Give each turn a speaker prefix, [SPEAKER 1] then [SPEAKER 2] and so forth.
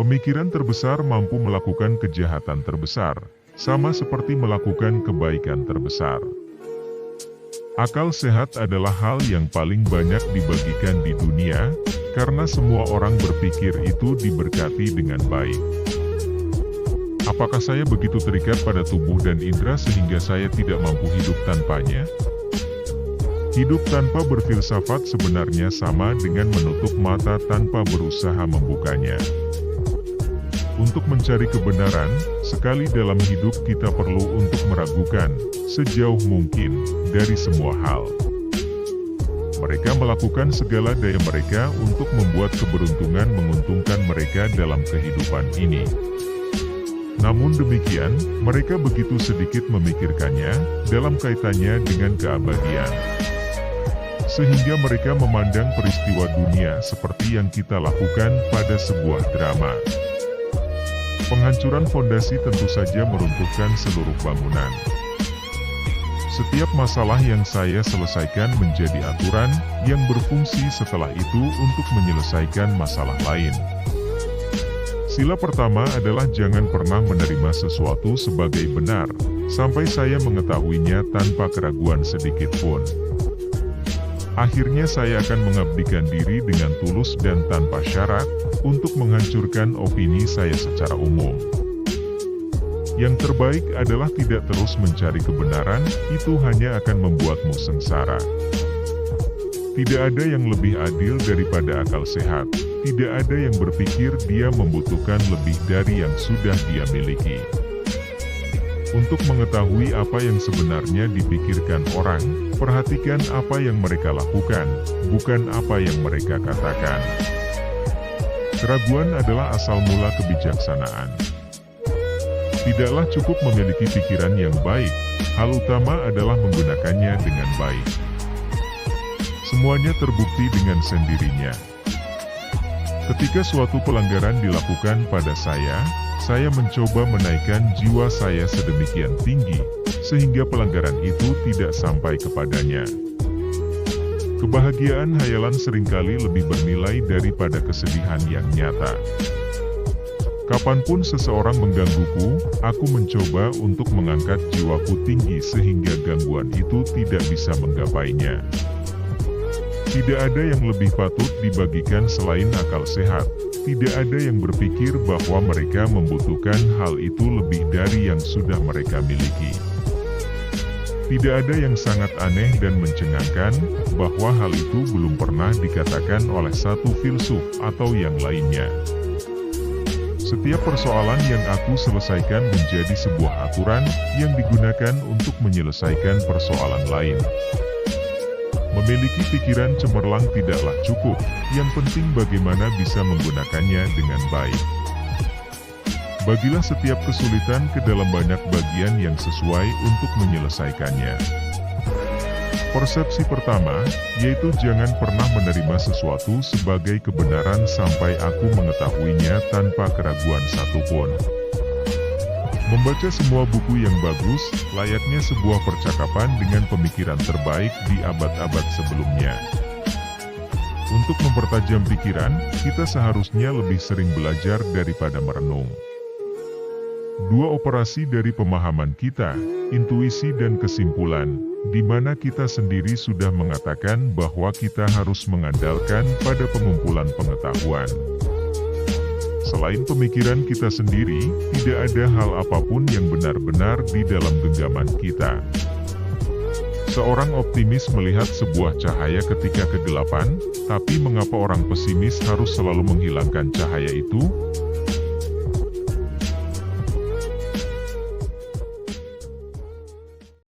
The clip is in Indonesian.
[SPEAKER 1] Pemikiran terbesar mampu melakukan kejahatan terbesar, sama seperti melakukan kebaikan terbesar. Akal sehat adalah hal yang paling banyak dibagikan di dunia, karena semua orang berpikir itu diberkati dengan baik. Apakah saya begitu terikat pada tubuh dan indera sehingga saya tidak mampu hidup tanpanya? Hidup tanpa berfilsafat sebenarnya sama dengan menutup mata tanpa berusaha membukanya. Untuk mencari kebenaran, sekali dalam hidup kita perlu untuk meragukan, sejauh mungkin, dari semua hal. Mereka melakukan segala daya mereka untuk membuat keberuntungan menguntungkan mereka dalam kehidupan ini. Namun demikian, mereka begitu sedikit memikirkannya, dalam kaitannya dengan keabadian. Sehingga mereka memandang peristiwa dunia seperti yang kita lakukan pada sebuah drama. Penghancuran fondasi tentu saja meruntuhkan seluruh bangunan. Setiap masalah yang saya selesaikan menjadi aturan, yang berfungsi setelah itu untuk menyelesaikan masalah lain. Sila pertama adalah jangan pernah menerima sesuatu sebagai benar, sampai saya mengetahuinya tanpa keraguan sedikit pun. Akhirnya saya akan mengabdikan diri dengan tulus dan tanpa syarat, untuk menghancurkan opini saya secara umum. Yang terbaik adalah tidak terus mencari kebenaran, itu hanya akan membuatmu sengsara. Tidak ada yang lebih adil daripada akal sehat, tidak ada yang berpikir dia membutuhkan lebih dari yang sudah dia miliki. Untuk mengetahui apa yang sebenarnya dipikirkan orang, perhatikan apa yang mereka lakukan, bukan apa yang mereka katakan. Keraguan adalah asal mula kebijaksanaan. Tidaklah cukup memiliki pikiran yang baik, hal utama adalah menggunakannya dengan baik. Semuanya terbukti dengan sendirinya. Ketika suatu pelanggaran dilakukan pada saya mencoba menaikkan jiwa saya sedemikian tinggi, sehingga pelanggaran itu tidak sampai kepadanya. Kebahagiaan hayalan seringkali lebih bernilai daripada kesedihan yang nyata. Kapanpun seseorang menggangguku, aku mencoba untuk mengangkat jiwaku tinggi sehingga gangguan itu tidak bisa menggapainya. Tidak ada yang lebih patut dibagikan selain akal sehat. Tidak ada yang berpikir bahwa mereka membutuhkan hal itu lebih dari yang sudah mereka miliki. Tidak ada yang sangat aneh dan mencengangkan, bahwa hal itu belum pernah dikatakan oleh satu filsuf atau yang lainnya. Setiap persoalan yang aku selesaikan menjadi sebuah aturan, yang digunakan untuk menyelesaikan persoalan lain. Memiliki pikiran cemerlang tidaklah cukup, yang penting bagaimana bisa menggunakannya dengan baik. Bagilah setiap kesulitan ke dalam banyak bagian yang sesuai untuk menyelesaikannya. Persepsi pertama, yaitu jangan pernah menerima sesuatu sebagai kebenaran sampai aku mengetahuinya tanpa keraguan satupun. Membaca semua buku yang bagus, layaknya sebuah percakapan dengan pemikiran terbaik di abad-abad sebelumnya. Untuk mempertajam pikiran, kita seharusnya lebih sering belajar daripada merenung. Dua operasi dari pemahaman kita, intuisi dan kesimpulan, di mana kita sendiri sudah mengatakan bahwa kita harus mengandalkan pada pengumpulan pengetahuan. Selain pemikiran kita sendiri, tidak ada hal apapun yang benar-benar di dalam genggaman kita. Seorang optimis melihat sebuah cahaya ketika kegelapan, tapi mengapa orang pesimis harus selalu menghilangkan cahaya itu?